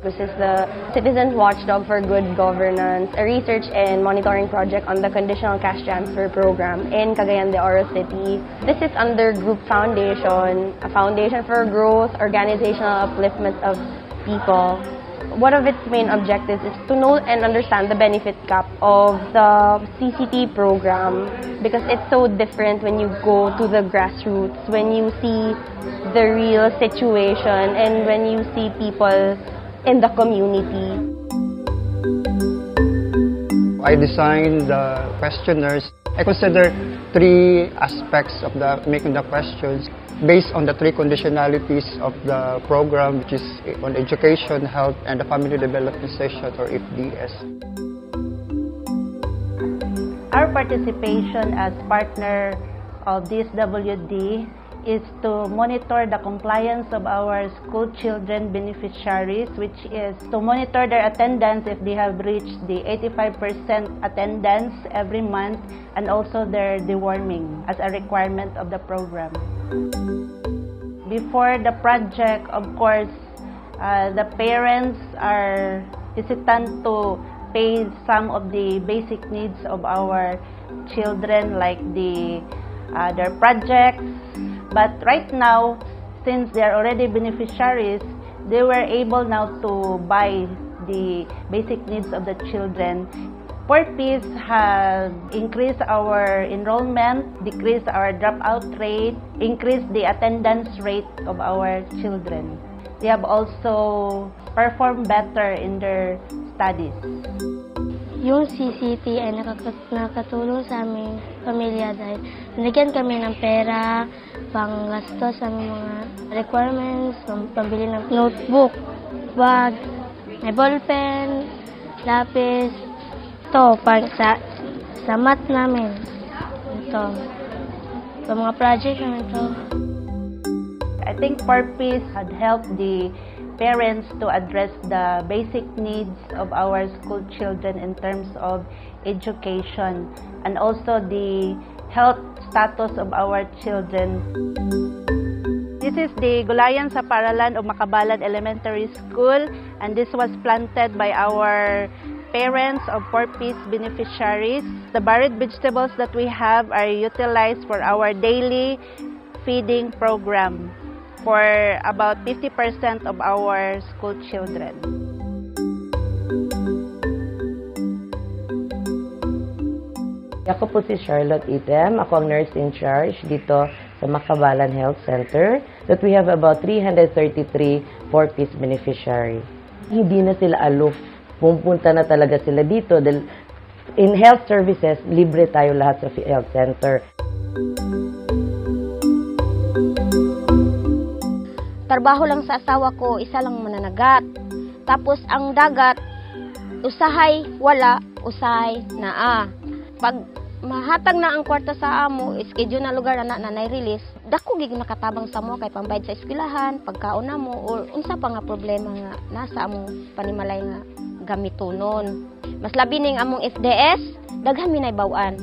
which is the Citizen Watchdog for Good Governance, a research and monitoring project on the Conditional Cash Transfer Program in Cagayan de Oro City. This is under Group Foundation, a foundation for growth, organizational upliftment of people. One of its main objectives is to know and understand the benefit gap of the CCT program because it's so different when you go to the grassroots, when you see the real situation and when you see people in the community. I designed the questionnaires. I consider three aspects of making the questions based on the three conditionalities of the program, which is on education, health, and the family development session, or FDS. Our participation as partner of this WD is to monitor the compliance of our school children beneficiaries, which is to monitor their attendance if they have reached the 85% attendance every month, and also their deworming as a requirement of the program. Before the project, of course, the parents are hesitant to pay some of the basic needs of our children, like their projects. But right now, since they are already beneficiaries, they were able now to buy the basic needs of the children. PORPIS has increased our enrollment, decreased our dropout rate, increased the attendance rate of our children. They have also performed better in their studies. Yung CCT ay nakatulong sa aming pamilya dahil binigyan kami ng pera, panggastos sa mga requirements, pambili ng notebook, bag, may ballpen, lapis. Ito, sa math namin. Ito, sa mga project namin ito. I think PORPIS had helped the parents to address the basic needs of our school children in terms of education and also the health status of our children. This is the Gulayan sa Paralan of Makabalad Elementary School, and this was planted by our parents of PORPIS beneficiaries. The varied vegetables that we have are utilized for our daily feeding program for about 50% of our school children. Ako po si Charlotte Item. Ako ang nurse in charge dito sa Makabalan Health Center that we have about 333 PORPIS beneficiaries. Hindi na sila aloof. Pumunta na talaga sila dito dahil in health services, libre tayo lahat sa health center. Trabaho lang sa asawa ko, isa lang mananagat. Tapos ang dagat, usahay wala, usahay naa. Pag mahatag na ang kwarta sa amo, schedule na lugar na na-release, dako gig nakatabang sa mo kay pambayad sa eskwelahan, pagkaon na mo, or unsa pa nga problema nga nasa among panimalay nga gamitonon. Mas labi ning among FDS, daghan mi nay bawaan.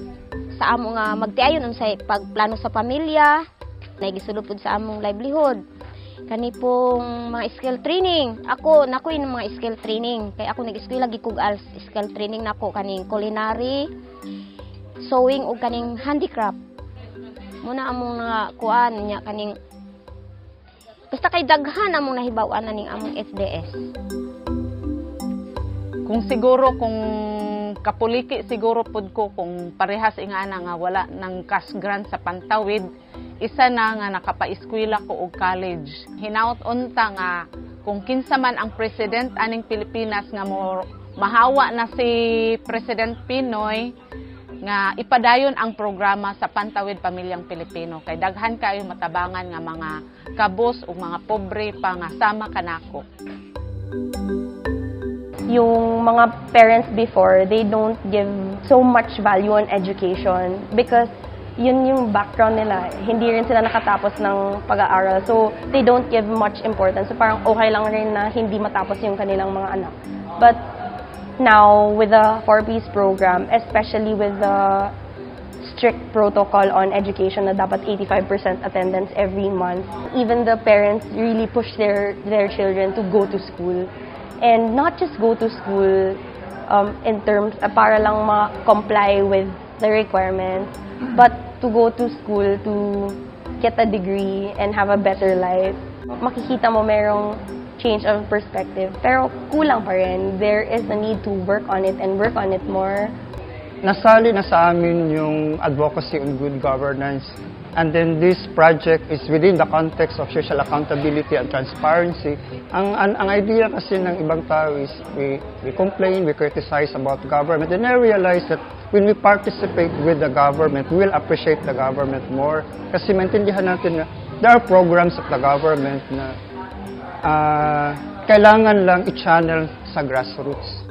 Sa amo nga magtiayon unsay pagplano sa pamilya, nagisulod pud sa among livelihood. Kani pong mga skill training. Ako nakoy ng mga skill training. Kay ako nag-eskwela gikog als skill training nako kaning culinary, sewing ug kaning handicraft. Muna among nga kuan nya kaning basta kay daghan among nahibaw-an ning among FDS. Kung kapuliki siguro pud ko kung parehas ingana nga wala nang cash grant sa Pantawid, isa na nga nakapa-eskwela ko og college. Hinaut unta nga kung kinsa man ang president aning Pilipinas nga mahawa na si President Pinoy nga ipadayon ang programa sa Pantawid Pamilyang Pilipino kay daghan kayo matabangan nga mga kabos ug mga pobre pa nga sama kanako. Yung mga parents before, they don't give so much value on education because yun yung background nila. Hindi rin sila nakatapos ng pag-aaral. So, they don't give much importance. So, parang okay lang rin na hindi matapos yung kanilang mga anak. But now, with the 4Ps program, especially with the strict protocol on education na dapat 85% attendance every month, even the parents really push their children to go to school. And not just go to school in terms para lang ma-comply with the requirements, but to go to school to get a degree and have a better life. Makikita mo merong change of perspective, pero kulang pa rin. There is a need to work on it and work on it more. Nasali na sa amin yung advocacy on good governance. And then this project is within the context of social accountability and transparency. Ang idea kasi ng ibang tao is we complain, we criticize about government, and I realize that when we participate with the government, we will appreciate the government more. Kasi maintindihan natin na there are programs of the government na kailangan lang i-channel sa grassroots.